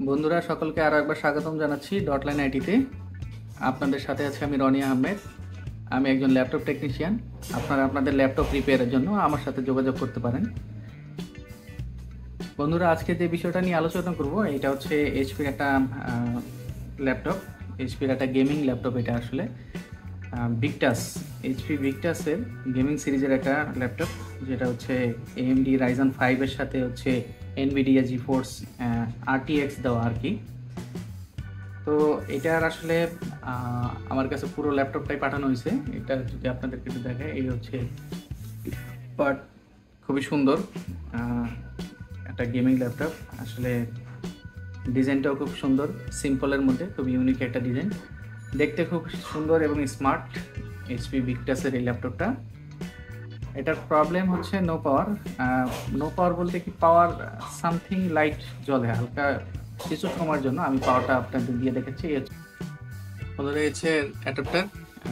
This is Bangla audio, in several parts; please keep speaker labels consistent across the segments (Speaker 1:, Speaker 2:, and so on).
Speaker 1: বন্ধুরা সকলকে আরো একবার স্বাগতম জানাচ্ছি ডটলাইন আইটিতে। আপনাদের সাথে আছি আমি রনি আহমেদ। আমি একজন ল্যাপটপ টেকনিশিয়ান। আপনারা আপনাদের ল্যাপটপ রিপেয়ারের জন্য আমার সাথে যোগাযোগ করতে পারেন। বন্ধুরা, আজকে যে বিষয়টা নিয়ে আলোচনা করব এটা হচ্ছে এইচপির একটা ল্যাপটপ, এইচপির একটা গেমিং ল্যাপটপ। এটা আসলে ভিক্টাস, এইচপি ভিক্টাসের গেমিং সিরিজের একটা ল্যাপটপ, যেটা হচ্ছে এএমডি রাইজন 5 এর সাথে হচ্ছে এনভিডিয়া জিফোর্স আরটিএক্স দেওয়া আর কি। তো এটার আসলে আমার কাছে পুরো ল্যাপটপটাই পাঠানো হয়েছে। এটা যদি আপনাদেরকে একটু দেখে, এই হচ্ছে বাট খুবই সুন্দর একটা গেমিং ল্যাপটপ। আসলে ডিজাইনটাও খুব সুন্দর, সিম্পলের মধ্যে খুব ইউনিক একটা ডিজাইন, দেখতে খুব সুন্দর এবং স্মার্ট এইচপি ভিক্টাসের এই ল্যাপটপটা। এটার প্রবলেম হচ্ছে নো পাওয়ার। নো পাওয়ার বলতে কি, পাওয়ার সামথিং লাইট জ্বলে হালকা কিছু সময়ের জন্য। আমি পাওয়ারটা আপনাদের দিয়ে দেখেছি। হচ্ছে অ্যাডাপ্টার,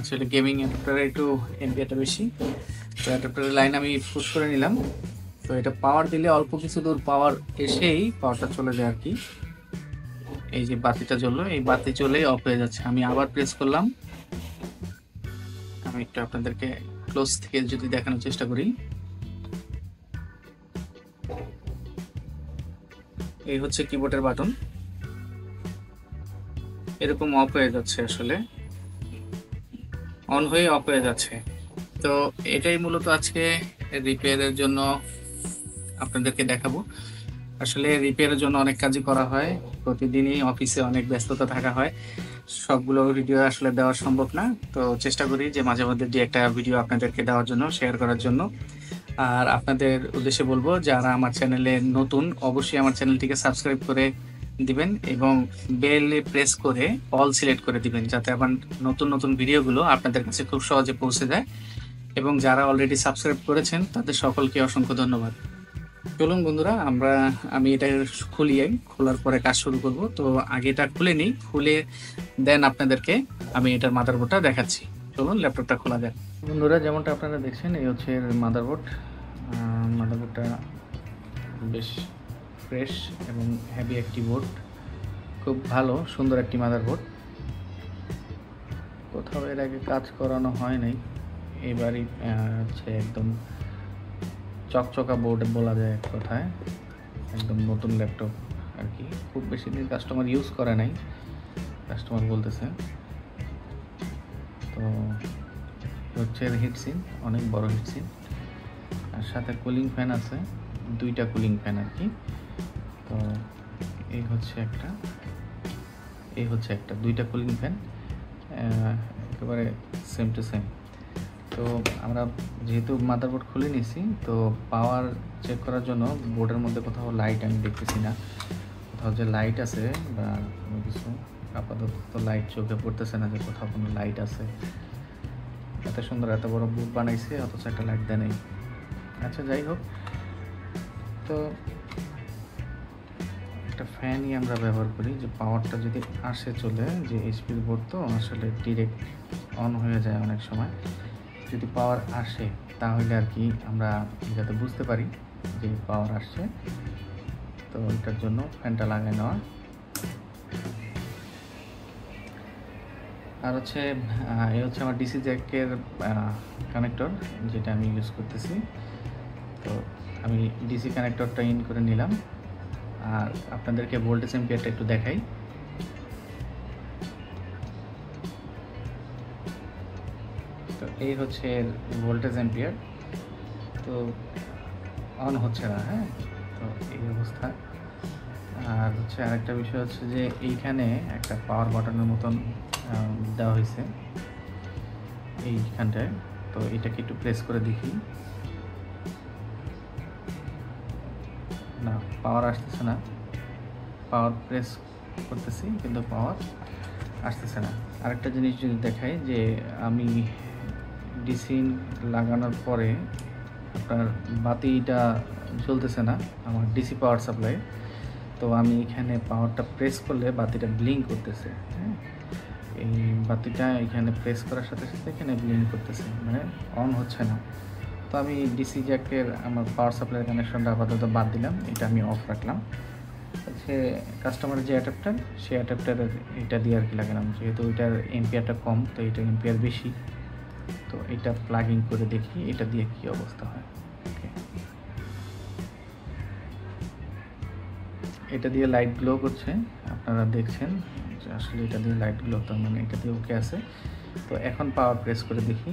Speaker 1: আসলে গেমিং অ্যাডাপ্টারে একটু এমপিআরটা বেশি, তো অ্যাডাপ্টারের লাইন আমি পুশ করে নিলাম। তো এটা পাওয়ার দিলে অল্প কিছু দূর পাওয়ার এসেই পাওয়ারটা চলে যায় আর কি। এই যে বাতিটা জ্বললো, এই বাতি চলেই অফ হয়ে যাচ্ছে। আমি আবার প্রেস করলাম। আমি একটু আপনাদেরকে ক্লোজ থেকে যদি দেখানোর চেষ্টা করি, এই হচ্ছে কিবোর্ডের বাটন, এরকম অফ হয়ে যাচ্ছে, আসলে অন হয়ে অফ হয়ে যাচ্ছে। তো এটাই মূলত আজকে রিপেয়ারের জন্য আপনাদেরকে দেখাবো। আসলে রিপেয়ারের জন্য অনেক কাজই করা হয়, প্রতিদিনই অফিসে অনেক ব্যস্ততা থাকা হয়, সবগুলো ভিডিও আসলে দেওয়া সম্ভব না। তো চেষ্টা করি যে মাঝে মধ্যে যে একটা ভিডিও আপনাদেরকে দেওয়ার জন্য, শেয়ার করার জন্য। আর আপনাদের উদ্দেশ্যে বলবো, যারা আমার চ্যানেলে নতুন, অবশ্যই আমার চ্যানেলটিকে সাবস্ক্রাইব করে দিবেন এবং বেলে প্রেস করে অল সিলেক্ট করে দিবেন, যাতে আবার নতুন নতুন ভিডিওগুলো আপনাদের কাছে খুব সহজে পৌঁছে যায়। এবং যারা অলরেডি সাবস্ক্রাইব করেছেন তাদের সকলকে অসংখ্য ধন্যবাদ। চলুন বন্ধুরা, আমি এটা খোলার পরে কাজ শুরু করব। তো আগে এটা খুলে নিই, খুলে দেন আপনাদেরকে আমি এটার মাদারবোর্ডটা দেখাচ্ছি। চলুন ল্যাপটপটা খোলা যাক। বন্ধুরা, যেমনটা আপনারা দেখছেন, এই হচ্ছে মাদারবোর্ড। মাদারবোর্ডটা বেশ ফ্রেশ এবং হেভি একটি বোর্ড, খুব ভালো সুন্দর একটি মাদারবোর্ড। কোথাও এর আগে কাজ করানো হয় নাই, এবারই হচ্ছে একদম চকচকা বোর্ড বলা যায় এক কথায়, একদম নতুন ল্যাপটপ আর কি। খুব বেশি দিন কাস্টমার ইউজ করে নাই, কাস্টমার বলতেছে। তো হচ্ছে হিটসিন, অনেক বড় হিটসিন, আর সাথে কুলিং ফ্যান আছে, দুইটা কুলিং ফ্যান আর কি। তো এই হচ্ছে একটা দুইটা কুলিং ফ্যান, একেবারে সেম টু সেম। তো আমরা যেহেতু মাদারবোর্ড খুলে নিছি, তো পাওয়ার চেক করার জন্য বোর্ডের মধ্যে কোথাও লাইট আমি দেখতেছি না, কোথাও যে লাইট আছে বা কোনো কিছু, আপাতত লাইট চোখে পড়তেছে না যে কোথাও কোনো লাইট আছে। এত সুন্দর এত বড় বোর্ড বানাইছে, অথচ একটা লাইট দেয় নেই। আচ্ছা, যাই হোক, তো একটা ফ্যানই আমরা ব্যবহার করি, যে পাওয়ারটা যদি আসে চলে, যে এইচপির বোর্ড তো আসলে ডিরেক্ট অন হয়ে যায় অনেক সময়। যদি পাওয়ার আসে তাহলে আর কি আমরা যাতে বুঝতে পারি যে পাওয়ার আসছে, তো এটার জন্য ফ্যানটা লাগাই নেওয়া। আর হচ্ছে এই হচ্ছে আমার ডিসি জ্যাকের কানেক্টর, যেটা আমি ইউজ করতেছি। তো আমি ডিসি কানেক্টরটা ইন করে নিলাম, আর আপনাদেরকে ভোল্টেজ এম্পিয়ারটা একটু দেখাই। তো এই হচ্ছে ভোল্টেজ এম্পিয়ার। তো অন হচ্ছে না, হ্যাঁ, তো এই অবস্থা। আর হচ্ছে আরেকটা বিষয় হচ্ছে যে এইখানে একটা পাওয়ার বাটনের মতন দেওয়া হয়েছে এইখানটায়। তো এটাকে একটু প্রেস করে দেখি, না পাওয়ার আসতেছে না। পাওয়ার প্রেস করতেছি কিন্তু পাওয়ার আসতেছে না। আরেকটা জিনিস যদি দেখাই, যে আমি ডিসি লাগানোর পরে আপনার বাতিটা জ্বলতেছে না আমার ডিসি পাওয়ার সাপ্লাই। তো আমি এখানে পাওয়ারটা প্রেস করলে বাতিটা ব্লিঙ্ক করতেছে, হ্যাঁ, এই বাতিটা এখানে প্রেস করার সাথে সাথে এখানে ব্লিঙ্ক করতেছে, মানে অন হচ্ছে না। তো আমি ডিসি জ্যাকের আমার পাওয়ার সাপ্লাইয়ের কানেকশনটা আপাতত বাদ দিলাম, এটা আমি অফ রাখলাম। হচ্ছে কাস্টমারের যে অ্যাডাপ্টার, সেই অ্যাডাপ্টারের এটা দিয়ে আর কি লাগালাম, যেহেতু এটার এম্পিয়ারটা কম তো এটা এম্পিয়ার বেশি। তো এটা প্লাগ ইন করে দেখি এটা দিয়ে কি অবস্থা হয়। ওকে, এটা দিয়ে লাইট গ্লো করছে, আপনারা দেখছেন যে আসলে এটা দিয়ে লাইট গ্লো, তার মানে এটা দিয়ে ওকে আছে। তো এখন পাওয়ার প্রেস করে দেখি,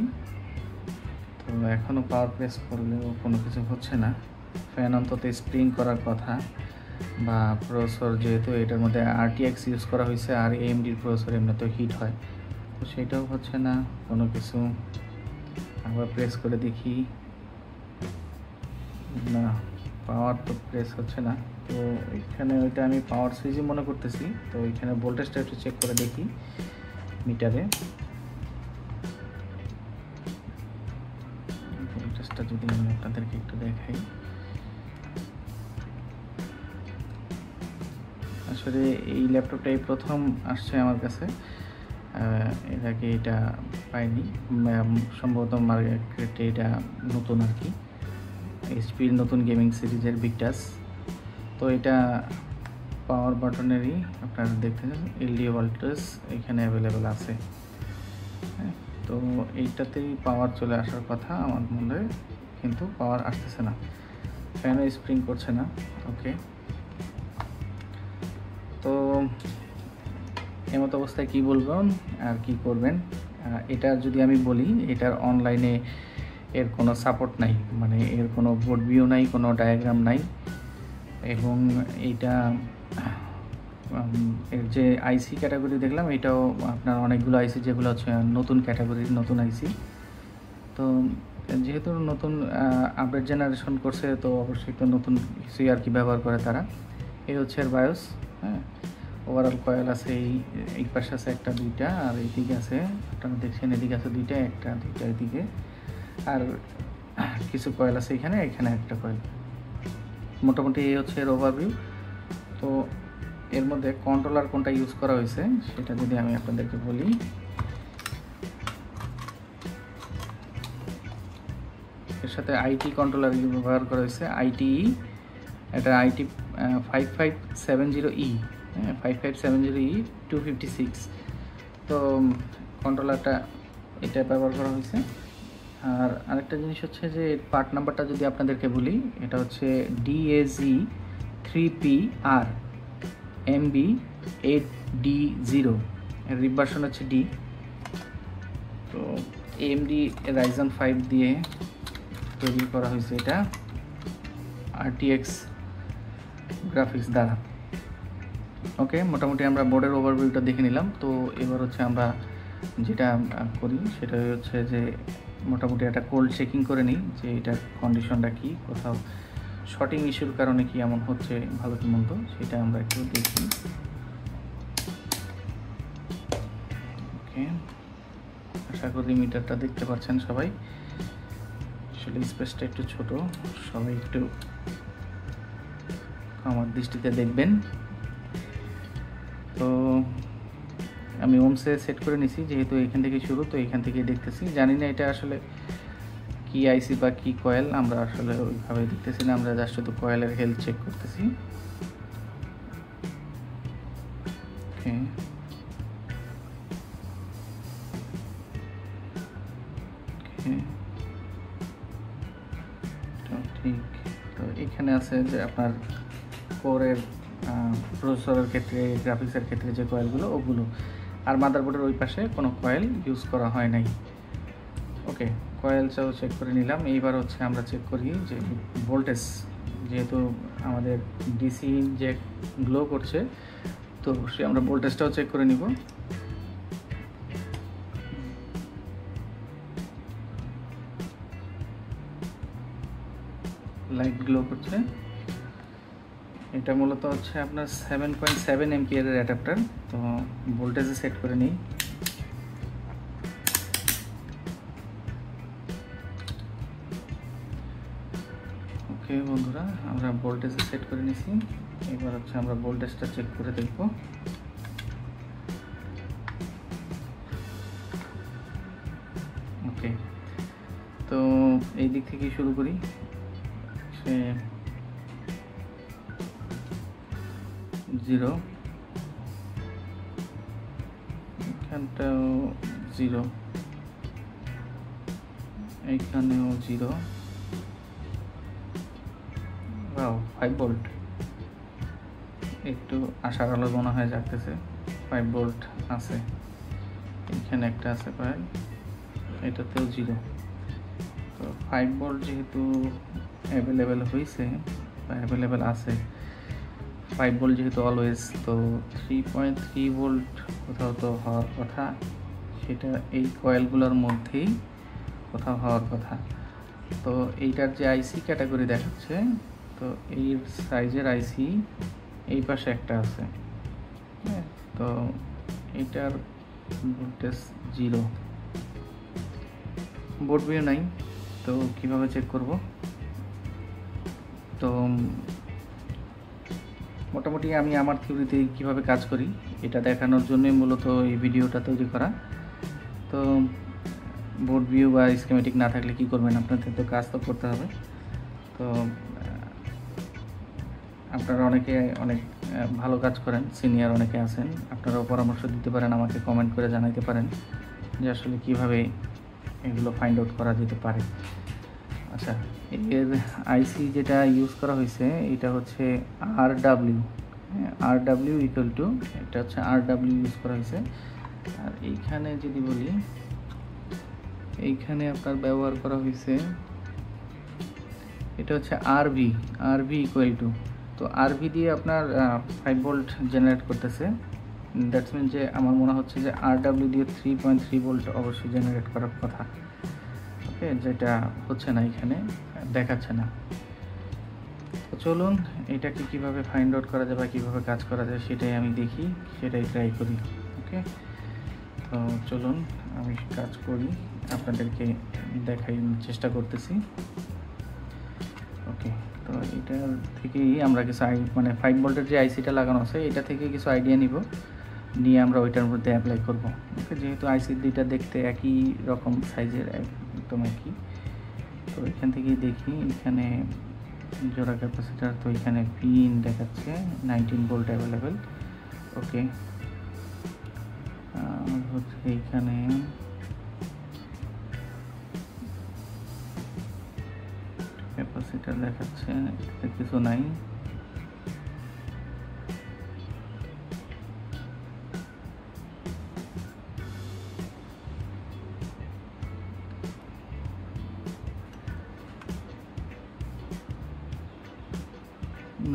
Speaker 1: তো এখনও পাওয়ার প্রেস করলেও কোনো কিছু হচ্ছে না। ফ্যান অন্তত স্প্রিং করার কথা, বা প্রসেসর যেহেতু এটার মধ্যে RTX ইউজ করা হয়েছে আর AMDর প্রসেসর এমনিতেও হিট হয়, তো সেটাও হচ্ছে না কোনো কিছু। আবার প্রেস করে দেখি, না পাওয়ার তো প্রেস হচ্ছে না। তো এখানে ওইটা আমি পাওয়ার সুইচই মনে করতেছি। তো এখানে ভোল্টেজটা একটু চেক করে দেখি মিটারে, ভোল্টেজটা যদি আমি আপনাদেরকে একটু দেখাই। আসলে এই ল্যাপটপটাই প্রথম আসছে আমার কাছে, এর আগে এটা পাইনি, সম্ভবত মার্কেটে এটা নতুন আর কি, এইচপির নতুন গেমিং সিরিজের ভিক্টাস। তো এটা পাওয়ার বাটনেরই আপনারা দেখতে এলডিও ভোল্টেজ এখানে অ্যাভেলেবেল আছে। হ্যাঁ, তো এইটাতেই পাওয়ার চলে আসার কথা আমার মনে হয়, কিন্তু পাওয়ার আসতেছে না, ফ্যানও স্প্রিং করছে না। ওকে, তো এমত অবস্থায় কি বলবেন আর কি করবেন। এটা যদি আমি বলি, এটার অনলাইনে এর কোনো সাপোর্ট নাই, মানে এর কোনো বোর্ড ভিউ নাই, কোনো ডায়াগ্রাম নাই, এবং এইটা এর যে আইসি ক্যাটাগরি দেখলাম, এটাও আপনার অনেকগুলো আইসি যেগুলো হচ্ছে নতুন ক্যাটাগরির নতুন আইসি। তো যেহেতু নতুন আপডেট জেনারেশন করছে, তো অবশ্যই তো নতুন কিছুই আর কি ব্যবহার করে তারা। এই হচ্ছে এর বায়োস। হ্যাঁ, ওভারঅল কয়েল আছে এই পাশে আছে একটা দুইটা, আর এইদিকে আছে আপনারা দেখছেন, এদিকে আছে দুইটা, একটা দুইটা এদিকে, আর কিছু কয়েল আছে এখানে, এখানে একটা কয়েল। মোটামুটি এই হচ্ছে এর ওভারভিউ। তো এর মধ্যে কন্ট্রোলার কোনটা ইউজ করা হয়েছে সেটা যদি আমি আপনাদেরকে বলি, এর সাথে আইটি কন্ট্রোলার ব্যবহার করা হয়েছে, ITE, এটা IT 5570E, হ্যাঁ 5570E 256। তো কন্ট্রোলারটা এটা ব্যবহার করা হয়েছে। আর আরেকটা জিনিস হচ্ছে যে পার্ট নাম্বারটা যদি আপনাদেরকে বলি, এটা হচ্ছে DAZ3PR MB8D0, এর রিভার্সন হচ্ছে D। তো AMD Ryzen 5 দিয়ে তৈরি করা হয়েছে এটা RTX গ্রাফিক্স দ্বারা। ওকে, মোটামুটি আমরা বোর্ডের ওভারভিউটা দেখে নিলাম। তো এবার হচ্ছে আমরা যেটা করি সেটা হচ্ছে যে মোটামুটি একটা কোল্ড চেকিং করে নিই যে এটার কন্ডিশনটা কি, কোথাও শর্টিং ইস্যুর কারণে কি এমন হচ্ছে, ভালো কি মন্দ সেটা আমরা একটু দেখি। ওকে, আশা করি মিটারটা দেখতে পাচ্ছেন সবাই। আসলে স্পেসটা একটু ছোট, সবাই একটু আমার দৃষ্টিতে দেখবেন। তো আমি ওমসে সেট করে নিছি, যেহেতু এখান থেকে শুরু, তো এখান থেকে দেখতেছি। জানি না এটা আসলে কি আইসি বা কি কয়েল, আমরা আসলে ওইভাবে দেখতেছি না, আমরা জাস্ট শুধু কয়েলের হেলথ চেক করতেছি। ওকে, ঠিক। তো এখানে আছে যে আপনার কোরের প্রসেসরের ক্ষেত্রে, গ্রাফিক্সের ক্ষেত্রে যে কয়েলগুলো ওগুলো, আর মাদারবোর্ডের ওই পাশে কোনো কয়েল ইউজ করা হয় নাই। ওকে, কয়েলটাও চেক করে নিলাম। এইবার হচ্ছে আমরা চেক করি যে ভোল্টেজ, যেহেতু আমাদের ডিসি যে গ্লো করছে, তো অবশ্যই আমরা ভোল্টেজটাও চেক করে নিব। লাইট গ্লো করছে, এটা মূলত হচ্ছে আপনার 7.7 এম্পিয়ারের অ্যাডাপ্টার। তো ভোল্টেজে সেট করে নিই। ওকে বন্ধুরা, আমরা ভোল্টেজে সেট করে নিছি। এবার হচ্ছে আমরা ভোল্টেজটা চেক করে দেখব। ওকে, তো এই দিক থেকে শুরু করি। 0, এখানটাও 0, এইখানেও 0। ওয়াও, 5 ভোল্ট, একটু আশার আলো মনে হয় জাগতেছে। 5 ভোল্ট আছে, এখানে একটা আছে কয়েল, এটাতেও 0। তো 5 ভোল্ট যেহেতু অ্যাভেলেবেল হয়েছে বা অ্যাভেলেবেল আছে, 5 ভোল্ট যেহেতু অলওয়েজ, তো 3.3 ভোল্ট কোথাও তো হওয়ার কথা, সেটা এই কয়েলগুলোর মধ্যেই কোথাও হওয়ার কথা। তো এইটার যে আইসি ক্যাটাগরি দেখাচ্ছে, তো এই সাইজের আইসি এই পাশে একটা আছে, হ্যাঁ। তো এটার ভোল্টেজ 0, বোর্ড ভিউ নাই। তো কিভাবে চেক করব? তো মোটামুটি আমি আমার থিওরিতে কিভাবে কাজ করি এটা দেখানোর জন্যই মূলত এই ভিডিওটা তৈরি করা। তো বোর্ড ভিউ বা স্কিমেটিক না থাকলে কি করবেন, আপনাদের তো কাজ তো করতে হবে। তো আপনারা অনেকে অনেক ভালো কাজ করেন, সিনিয়র অনেকে আছেন, আপনারাও পরামর্শ দিতে পারেন, আমাকে কমেন্ট করে জানাইতে পারেন যে আসলে কিভাবে এগুলো ফাইন্ড আউট করা যেতে পারে। আচ্ছা, এর আইসি যেটা ইউজ করা হয়েছে এটা হচ্ছে RW, RW ইকুয়াল টু, এটা হচ্ছে RW ইউজ করা হয়েছে। আর এইখানে যদি বলি, এইখানে আপনার ব্যবহার করা হয়েছে এটা হচ্ছে RV ইকুয়াল টু, তো RV দিয়ে আপনার 5 ভোল্ট জেনারেট করতেছে। দ্যাটস মিন যে আমার মনে হচ্ছে যে RW দিয়ে 3.3 ভোল্ট অবশ্যই জেনারেট করার কথা, ওকে, যেটা হচ্ছে না, এখানে দেখাচ্ছে না। তো চলুন এটাকে কিভাবে ফাইন্ড আউট করা যায় বা কীভাবে কাজ করা যায় সেটাই আমি দেখি, সেটাই ট্রাই করি। ওকে, তো চলুন আমি কাজ করি, আপনাদেরকে দেখাই চেষ্টা করতেছি। ওকে, তো এটার থেকেই আমরা কিছু মানে 5 ভোল্টের যে আইসিটা লাগানো আছে এটা থেকে কিছু আইডিয়া নিব, নিয়ে আমরা ওইটার মধ্যে অ্যাপ্লাই করব। ওকে, যেহেতু আইসি দুইটা দেখতে একই রকম সাইজের, একদম একই, তো এখান থেকেই দেখি। এখানে জোড়া ক্যাপাসিটার, তো এখানে পিন দেখাচ্ছে 19 ভোল্ট অ্যাভেলেবেল। ওকে, হচ্ছে এইখানে ক্যাপাসিটার দেখাচ্ছে, কিছু নাই।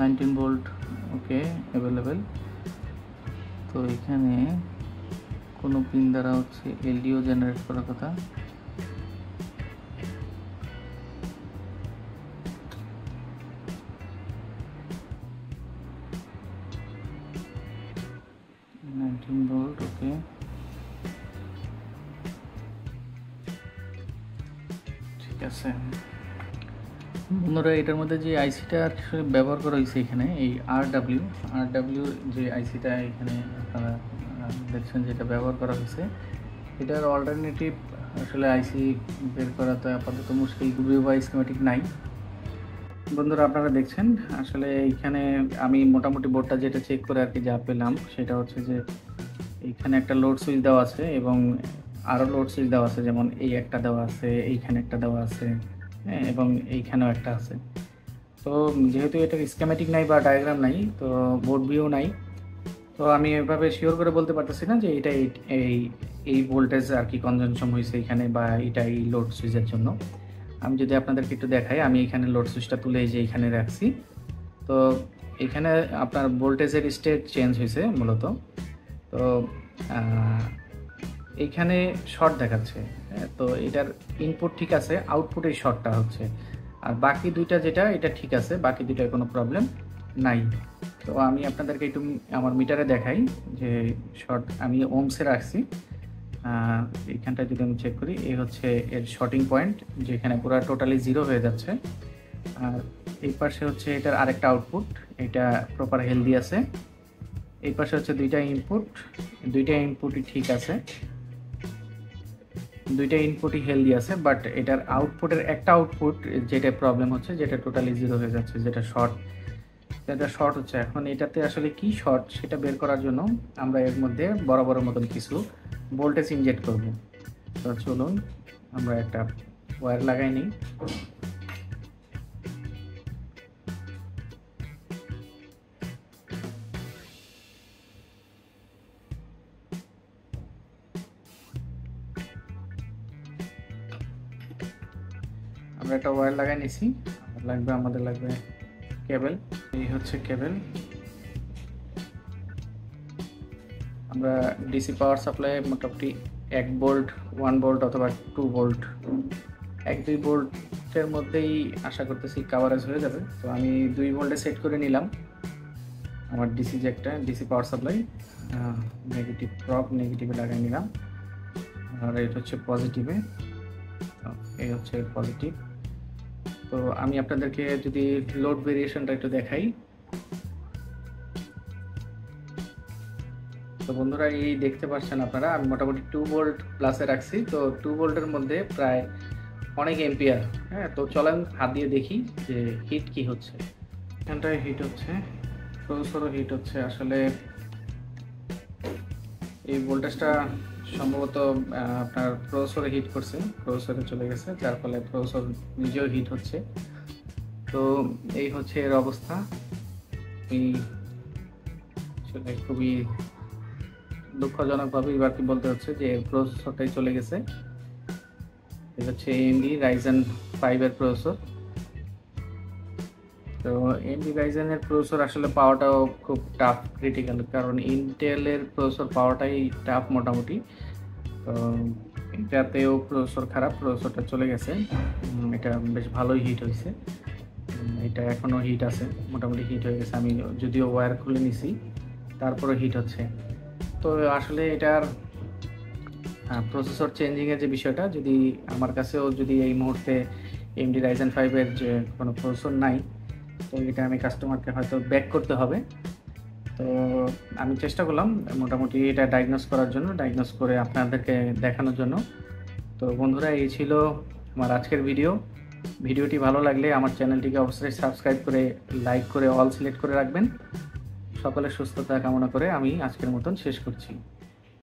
Speaker 1: নাইনটিন ভোল্ট ওকে অ্যাভেলেবেল। তো এখানে কোনো পিন দ্বারা হচ্ছে এলডিও জেনারেট করার কথা। ভোল্ট ওকে, ঠিক আছে বন্ধুরা। এটার মধ্যে যে আইসিটা ব্যবহার করা হয়েছে এখানে, এই আরডাব্লিউ যে আইসিটা এখানে আপনারা দেখছেন যেটা ব্যবহার করা হয়েছে, এটার অল্টারনেটিভ আসলে আইসি বের করা তো আপাতত মুশকিল, গুগল বা স্কিমেটিক নাই। বন্ধুরা আপনারা দেখছেন আসলে এইখানে আমি মোটামুটি বোর্ডটা যেটা চেক করে আর কি যা পেলাম সেটা হচ্ছে যে এইখানে একটা লোড সুইচ দেওয়া আছে এবং আরও লোড সুইচ দেওয়া আছে, যেমন এই একটা দেওয়া আছে, এইখানে একটা দেওয়া আছে, হ্যাঁ, এবং এইখানেও একটা আছে। তো যেহেতু এটা স্কিমেটিক নাই বা ডায়াগ্রাম নাই, তো বোর্ড ভিউ নাই, তো আমি এভাবে শিওর করে বলতে পারতেছি না যে এটা এই ভোল্টেজ আর কি কনজাম্পশন হয়েছে এখানে, বা এটা এই লোড সুইচের জন্য। আমি যদি আপনাদেরকে একটু দেখাই, আমি এখানে লোড সুইচটা তুলে এই যে এখানে রাখছি, তো এখানে আপনার ভোল্টেজের স্টেট চেঞ্জ হয়েছে মূলত। তো এইখানে শর্ট দেখাচ্ছে, তো এটার ইনপুট ঠিক আছে, আউটপুট এই শর্টটা হচ্ছে, আর বাকি দুইটা যেটা এটা ঠিক আছে, বাকি দুইটায় কোনো প্রবলেম নাই। তো আমি আপনাদেরকে একটু আমার মিটারে দেখাই যে শর্ট আমি ওমসে রাখছি। এইখানটা যদি আমি চেক করি, এই হচ্ছে এর শর্টিং পয়েন্ট, যেখানে পুরো টোটালি 0 হয়ে যাচ্ছে। আর এই পাশে হচ্ছে এটার আরেকটা আউটপুট, এটা প্রপার হেলদি আছে। এই পাশে হচ্ছে দুইটা ইনপুটই ঠিক আছে, দুইটা ইনপুটই হেলদি আছে, বাট এটার আউটপুটের একটা আউটপুট যেটা প্রবলেম হচ্ছে, যেটা টোটালি 0 হয়ে যাচ্ছে, যেটা শর্ট। এটা শর্ট হচ্ছে। এখন এটাতে আসলে কি শর্ট সেটা বের করার জন্য আমরা এর মধ্যে বরাবরের মতন কিছু ভোল্টেজ ইনজেক্ট করব। তো চলুন আমরা একটা ওয়্যার লাগাই নিই। আমরা একটা ওয়্যার লাগাই নিছি। আমাদের লাগবে কেবল। এই হচ্ছে কেবল। আমরা ডিসি পাওয়ার সাপ্লাই মোটামুটি 1 ভোল্ট, 1 ভোল্ট অথবা 2 ভোল্ট, 1-2 ভোল্টের মধ্যেই আশা করতেছি কাভারেজ হয়ে যাবে। তো আমি 2 ভোল্টে সেট করে নিলাম আমার ডিসি জ্যাকটা, DC power supply. Negative prop নেগেটিভে লাগাই নিলাম, আর এটা হচ্ছে পজিটিভে। এই হচ্ছে পজিটিভ। তো আমি আপনাদেরকে যদি লোড ভেরিয়েশনটা একটু দেখাই। তো বন্ধুরা, এই দেখতে পাচ্ছেন আপনারা, আমি মোটামুটি 2 ভোল্ট প্লাসে রাখছি। তো 2 ভোল্টের মধ্যে প্রায় অনেক এম্পিয়ার। হ্যাঁ, তো চলেন হাত দিয়ে দেখি যে হিট কি হচ্ছে। এখানটায় হিট হচ্ছে, প্রসেসরও হিট হচ্ছে। আসলে এই ভোল্টেজটা সম্ভবত আপনার প্রসেসরে হিট করছে, প্রসেসরে চলে গেছে, যার ফলে প্রসেসর নিজেও হিট হচ্ছে। তো এই হচ্ছে এর অবস্থা। এই আসলে খুবই দুঃখজনকভাবে এবার কি বলতে হচ্ছে যে প্রসেসরটাই চলে গেছে। এটা হচ্ছে AMD Ryzen 5 এর প্রসেসর। তো AMD Ryzen এর প্রসেসর আসলে পাওয়াটাও খুব টাফ, ক্রিটিক্যাল, কারণ ইন্টেলের প্রসেসর পাওয়াটাই টাফ মোটামুটি। তো এটাতেও প্রসেসর খারাপ, প্রসেসরটা চলে গেছে। এটা বেশ ভালোই হিট হয়েছে। এটা এখনও হিট আছে, মোটামুটি হিট হয়ে গেছে। আমি যদিও ওয়্যার খুলে নিছি, তারপরে হিট হচ্ছে। তো আসলে এটার প্রসেসর চেঞ্জিংয়ের যে বিষয়টা, যদি আমার কাছেও যদি এই মুহূর্তে AMD Ryzen 5 এর যে কোনো প্রসেসর নাই, তো এটা আমি কাস্টমারকে হয়তো ব্যাক করতে হবে। তো আমি চেষ্টা করলাম মোটামুটি এটা ডায়াগনোস করার জন্য, ডায়াগনোস করে আপনাদেরকে দেখানোর জন্য। তো বন্ধুরা, এই ছিল আমার আজকের ভিডিওটি ভালো লাগলে আমার চ্যানেলটিকে অবশ্যই সাবস্ক্রাইব করে, লাইক করে, অল সিলেক্ট করে রাখবেন। সকলের সুস্থতা কামনা করে আমি আজকের মতন শেষ করছি।